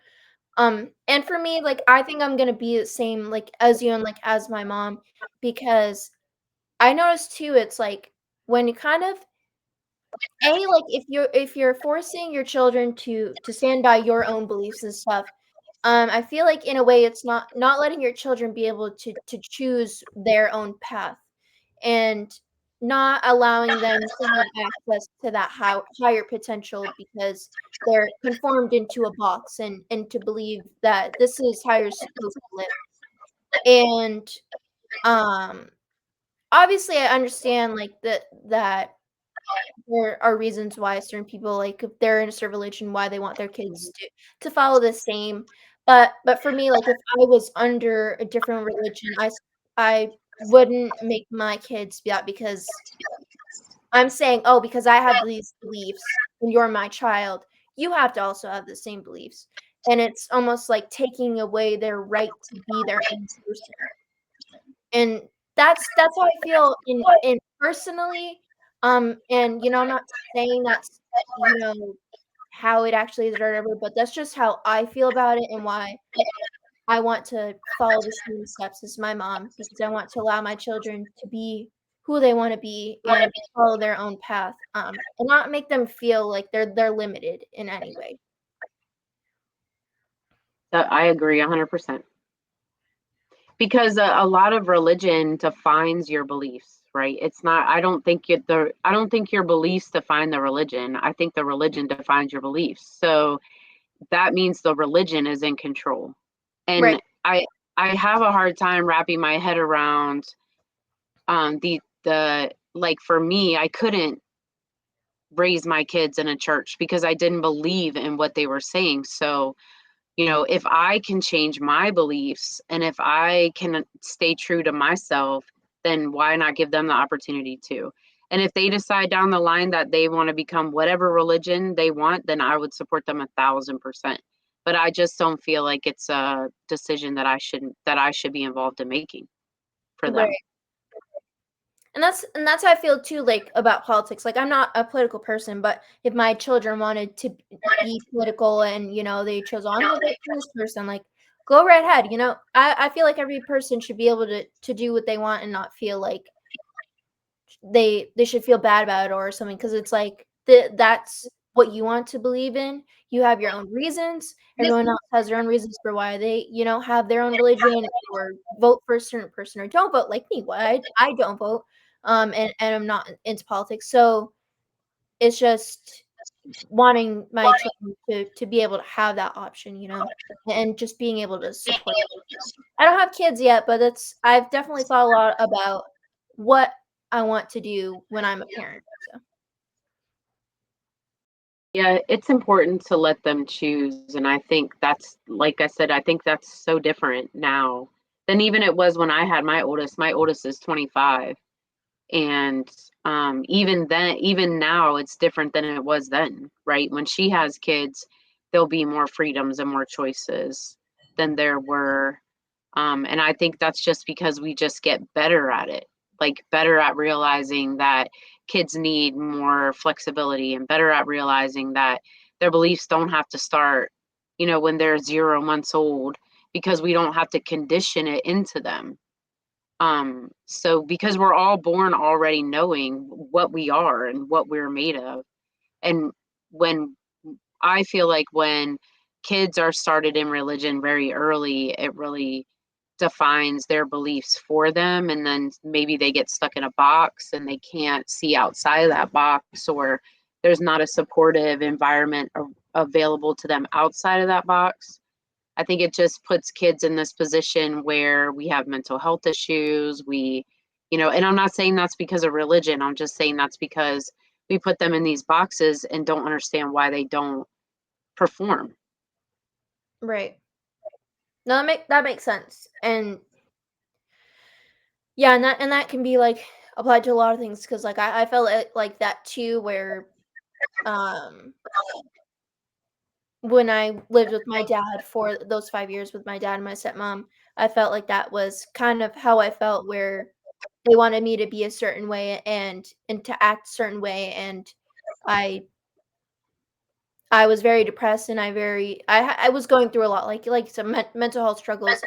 Speaker 1: And for me, like I think I'm gonna be the same like as you and like as my mom because I noticed too, it's like when you kind of like if you're forcing your children to stand by your own beliefs and stuff, I feel like in a way it's not letting your children be able to choose their own path and not allowing them to have access to that higher potential because they're conformed into a box and to believe that this is how you're supposed to live. And um obviously I understand like that there are reasons why certain people, like, if they're in a certain religion, why they want their kids to follow the same. But for me, like, if I was under a different religion, I wouldn't make my kids be that because I'm saying, "Oh, because I have these beliefs and you're my child, you have to also have the same beliefs." And it's almost like taking away their right to be their own person. And that's how I feel in personally, and, I'm not saying that's, how it actually is or whatever, but that's just how I feel about it and why I want to follow the same steps as my mom, because I want to allow my children to be who they wanna be and follow their own path, and not make them feel like they're limited in any way.
Speaker 2: I agree 100%. Because a lot of religion defines your beliefs, right? It's not, I don't think your beliefs define the religion. I think the religion defines your beliefs. So that means the religion is in control.
Speaker 1: Right.
Speaker 2: And I have a hard time wrapping my head around, the like, for me, I couldn't raise my kids in a church because I didn't believe in what they were saying. So, if I can change my beliefs and if I can stay true to myself, then why not give them the opportunity to? And if they decide down the line that they want to become whatever religion they want, then I would support them 1,000%. But I just don't feel like it's a decision that I should be involved in making for them.
Speaker 1: Right. And that's how I feel too, like, about politics. Like, I'm not a political person, but if my children wanted to be political and, they chose, "Oh, I'm gonna vote for this person," like, go right ahead, I feel like every person should be able to do what they want and not feel like they should feel bad about it or something, because it's like that's what you want to believe in. You have your own reasons. Everyone else has their own reasons for why they, have their own religion or vote for a certain person or don't vote like me. Why I don't vote, and I'm not into politics. So it's just wanting my children to be able to have that option, and just being able to support. I don't have kids yet, but I've definitely thought a lot about what I want to do when I'm a parent, so.
Speaker 2: Yeah, it's important to let them choose. And I think that's, like I said, I think that's so different now than even it was when I had my oldest. My oldest is 25. And even then, even now, it's different than it was then, right? When she has kids, there'll be more freedoms and more choices than there were. And I think that's just because we just get better at it, like better at realizing that kids need more flexibility and better at realizing that their beliefs don't have to start, when they're 0 months old, because we don't have to condition it into them. So because we're all born already knowing what we are and what we're made of. And when I feel like when kids are started in religion very early, it really defines their beliefs for them. And then maybe they get stuck in a box and they can't see outside of that box, or there's not a supportive environment available to them outside of that box. I think it just puts kids in this position where we have mental health issues. And I'm not saying that's because of religion. I'm just saying that's because we put them in these boxes and don't understand why they don't perform.
Speaker 1: Right. No, that makes sense, and yeah, and that can be, like, applied to a lot of things, because like, I felt it like that too, where, um, when I lived with my dad for those 5 years with my dad and my stepmom, I felt like that was kind of how I felt, where they wanted me to be a certain way and to act a certain way, and I I was very depressed, and I was going through a lot, like some mental health struggles,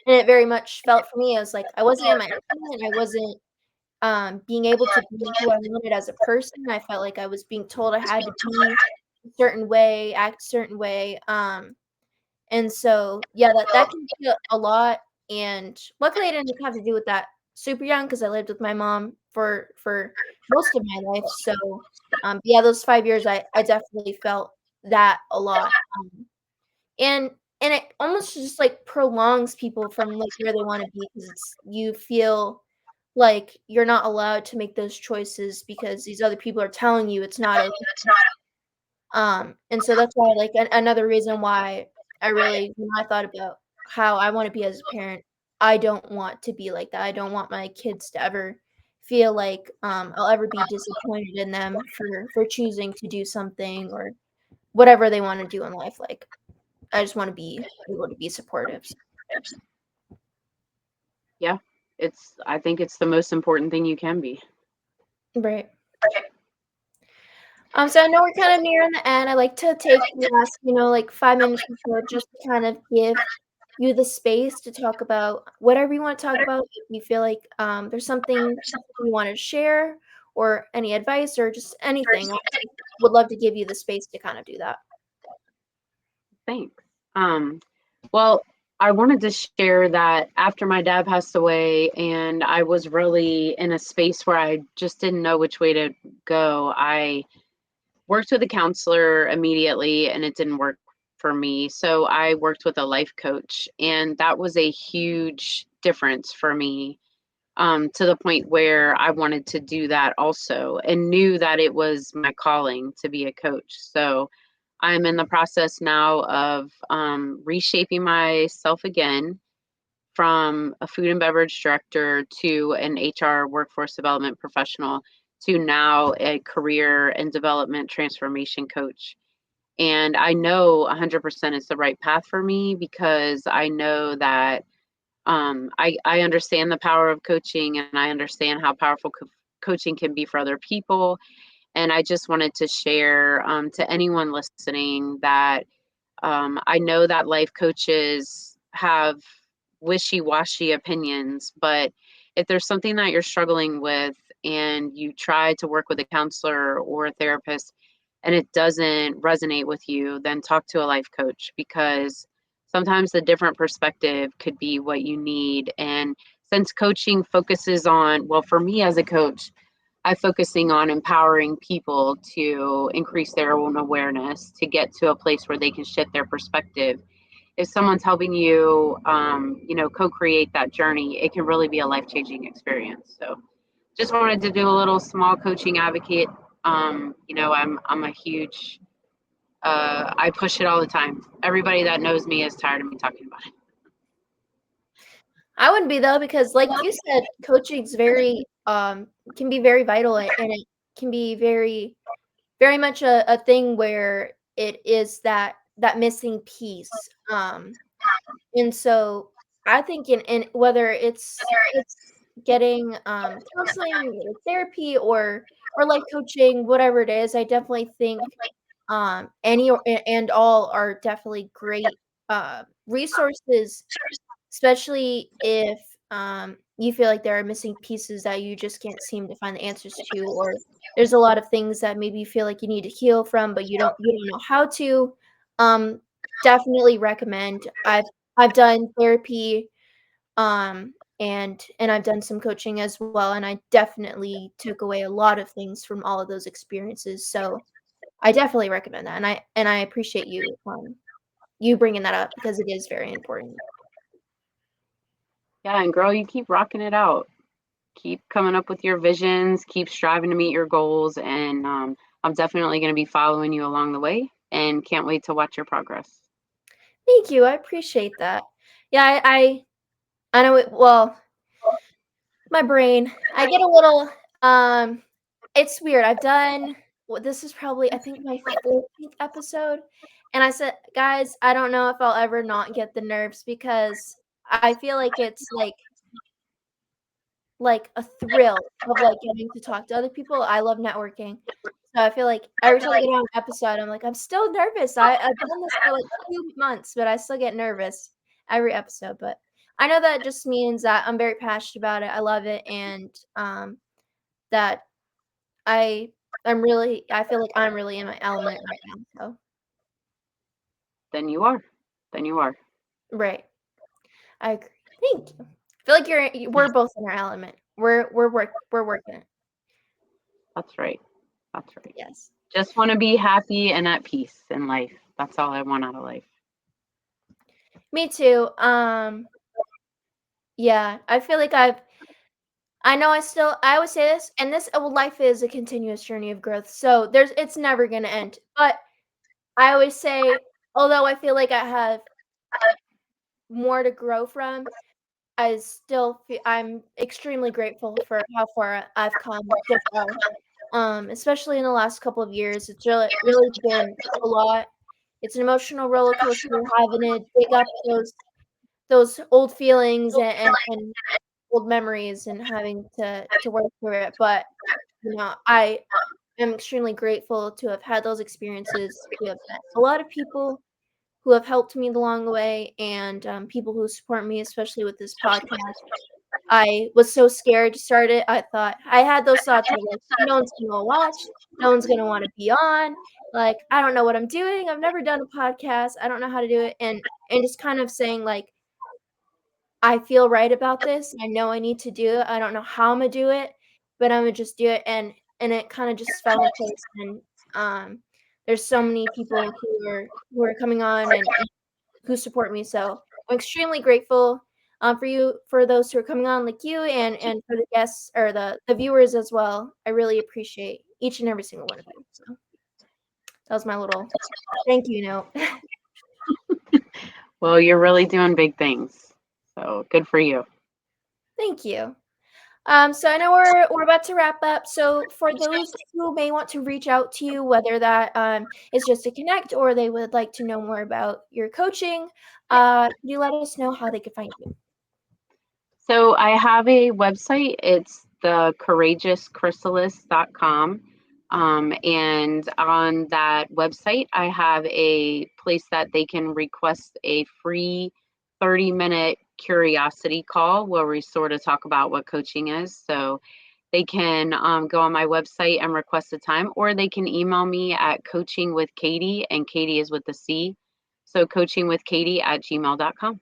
Speaker 1: and it very much felt for me as, like, I wasn't in my element, I wasn't, being able to be who I wanted as a person. I felt like I was being told I had to be a certain way, act a certain way, and so, yeah, that can be a lot, and luckily I didn't have to deal with that super young, because I lived with my mom for most of my life, so, yeah, those 5 years, I definitely felt that a lot, and and it almost just, like, prolongs people from, like, where they wanna be, 'cause you feel like you're not allowed to make those choices because these other people are telling you it's not okay. And so that's why, like, another reason why I really, when I thought about how I wanna be as a parent, I don't want to be like that. I don't want my kids to ever feel like, I'll ever be disappointed in them for choosing to do something or whatever they wanna do in life, like, I just wanna be able to be supportive.
Speaker 2: Yeah. I think it's the most important thing you can be.
Speaker 1: Right. So I know we're kind of nearing the end. I like to take the last, like 5 minutes or so, just to kind of give you the space to talk about whatever you want to talk about. If you feel like there's something you want to share or any advice or just anything, I would love to give you the space to kind of do that.
Speaker 2: Thanks. Well, I wanted to share that after my dad passed away and I was really in a space where I just didn't know which way to go, I worked with a counselor immediately and it didn't work for me. So I worked with a life coach, and that was a huge difference for me, to the point where I wanted to do that also and knew that it was my calling to be a coach. So I'm in the process now of reshaping myself again from a food and beverage director to an HR workforce development professional to now a career and development transformation coach. And I know 100% it's the right path for me because I know that I understand the power of coaching, and I understand how powerful coaching can be for other people. And I just wanted to share to anyone listening that I know that life coaches have wishy-washy opinions, but if there's something that you're struggling with and you try to work with a counselor or a therapist and it doesn't resonate with you, then talk to a life coach, because sometimes a different perspective could be what you need. And since coaching focuses on, well, for me as a coach, I'm focusing on empowering people to increase their own awareness, to get to a place where they can shift their perspective. If someone's helping you, co-create that journey, it can really be a life-changing experience. So just wanted to do a little small coaching advocate. I'm a huge, I push it all the time. Everybody that knows me is tired of me talking about it.
Speaker 1: I wouldn't be though, because like you said, coaching's very can be very vital, and it can be very much a thing where it is that missing piece. And so I think in whether it's getting counseling or therapy or life coaching, whatever it is, I definitely think any and all are definitely great resources, especially if you feel like there are missing pieces that you just can't seem to find the answers to, or there's a lot of things that maybe you feel like you need to heal from, but you don't know how to. Um, Definitely recommend. I've done therapy, and I've done some coaching as well, and I definitely took away a lot of things from all of those experiences. So I definitely recommend that, and I appreciate you bringing that up because it is very important.
Speaker 2: Yeah, and girl, you keep rocking it out. Keep coming up with your visions, keep striving to meet your goals, and I'm definitely going to be following you along the way and can't wait to watch your progress.
Speaker 1: Thank you. I appreciate that. Yeah, I know it well, my brain. I get a little it's weird. I've done well, this is probably I think my 14th episode, and I said, "Guys, I don't know if I'll ever not get the nerves because I feel like it's like a thrill of like getting to talk to other people. I love networking. So I feel like every time I get on an episode, I'm like, I'm still nervous. I've done this for like 2 months, but I still get nervous every episode. But I know that just means that I'm very passionate about it. I love it, and that I I feel like I'm really in my element right now. So
Speaker 2: Then you are. Then you are.
Speaker 1: right, I agree. Thank you. I feel like we're both in our element. We're working it.
Speaker 2: That's right. That's right.
Speaker 1: Yes.
Speaker 2: Just want to be happy and at peace in life. That's all I want out of life.
Speaker 1: Me too. Yeah, I feel like I know I always say this, and this life is a continuous journey of growth. So it's never gonna end. But I always say, although I feel like I have more to grow from, I'm extremely grateful for how far I've come so far. Especially in the last couple of years, it's really been a lot. It's an emotional roller coaster having to dig up those old feelings and old memories and having to work through it. But I am extremely grateful to have had those experiences, to have met a lot of people who have helped me along the way, and people who support me, especially with this podcast. I was so scared to start it. I had those thoughts of like, no one's gonna watch, no one's gonna want to be on. Like, I don't know what I'm doing. I've never done a podcast. I don't know how to do it, and just kind of saying like, I feel right about this. I know I need to do it. I don't know how Imma do it, but Imma just do it, and it kinda just fell in place, and, there's so many people who are coming on and who support me, so I'm extremely grateful, for those who are coming on like you and for the guests or the viewers as well. I really appreciate each and every single one of you, so that was my little thank you note.
Speaker 2: Well, you're really doing big things. So good for you.
Speaker 1: Thank you. So I know we're about to wrap up. So for those who may want to reach out to you, whether that is just to connect or they would like to know more about your coaching, could you let us know how they could find you?
Speaker 2: So I have a website. It's thecourageouschrysalis.com. And on that website, I have a place that they can request a free 30-minute curiosity call where we sort of talk about what coaching is. So they can go on my website and request a time, or they can email me at coachingwithcatie, and Katie is with the C. So coachingwithcatie@gmail.com.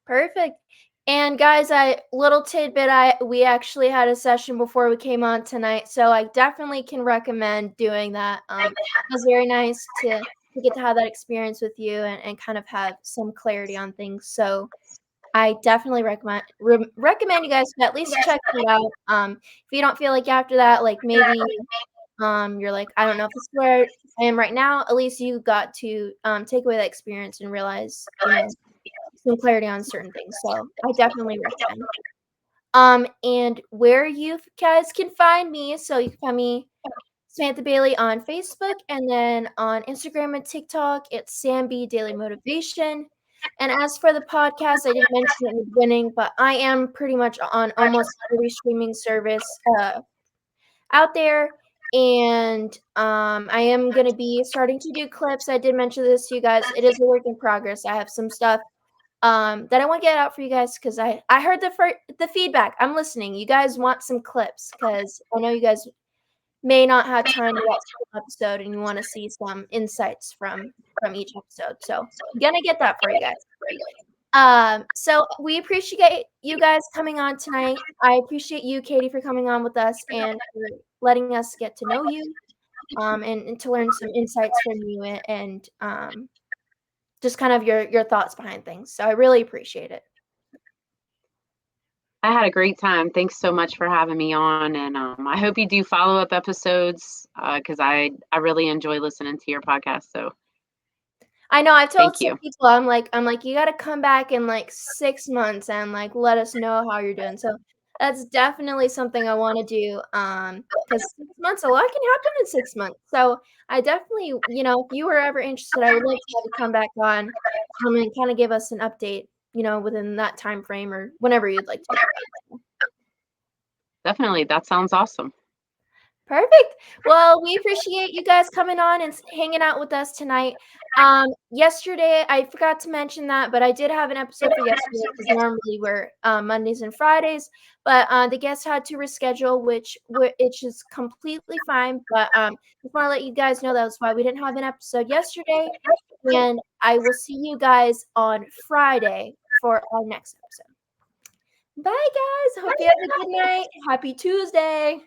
Speaker 1: Perfect. And guys, little tidbit, we actually had a session before we came on tonight, so I definitely can recommend doing that. It was very nice to get to have that experience with you and kind of have some clarity on things. So I definitely recommend you guys to at least check it out. If you don't feel like after that, like maybe you're like, I don't know if this is where I am right now, at least you got to take away that experience and realize, some clarity on certain things. So I definitely recommend. And where you guys can find me, so you can find me Samantha Bailey on Facebook, and then on Instagram and TikTok, it's Sam B Daily Motivation. And as for the podcast, I didn't mention it in the beginning, but I am pretty much on almost every streaming service out there. And I am going to be starting to do clips. I did mention this to you guys. It is a work in progress. I have some stuff that I want to get out for you guys because I heard the feedback. I'm listening. You guys want some clips because I know you guys may not have time to watch the whole episode and you want to see some insights from each episode. So I'm gonna get that for you guys. So we appreciate you guys coming on tonight. I appreciate you, Katie, for coming on with us and for letting us get to know you, and to learn some insights from you and just kind of your thoughts behind things. So I really appreciate it.
Speaker 2: I had a great time. Thanks so much for having me on, and I hope you do follow-up episodes because I really enjoy listening to your podcast. So
Speaker 1: I know I've told
Speaker 2: thank
Speaker 1: some
Speaker 2: you.
Speaker 1: people, I'm like, "You gotta come back in, like, 6 months and, like, let us know how you're doing." So, that's definitely something I wanna do, 'cause 6 months, a lot can happen in 6 months. So, I definitely if you were ever interested, I would love to have you come back on, and kinda give us an update, within that time frame or whenever you'd like to do that.
Speaker 2: Definitely, that sounds awesome.
Speaker 1: Perfect. Well, we appreciate you guys coming on and hanging out with us tonight. Yesterday, I forgot to mention that, but I did have an episode for yesterday because normally we're Mondays and Fridays, but the guest had to reschedule, which is completely fine. But just want to let you guys know that's why we didn't have an episode yesterday, and I will see you guys on Friday for our next episode. Bye, guys. Hope you have a good night. Happy Tuesday.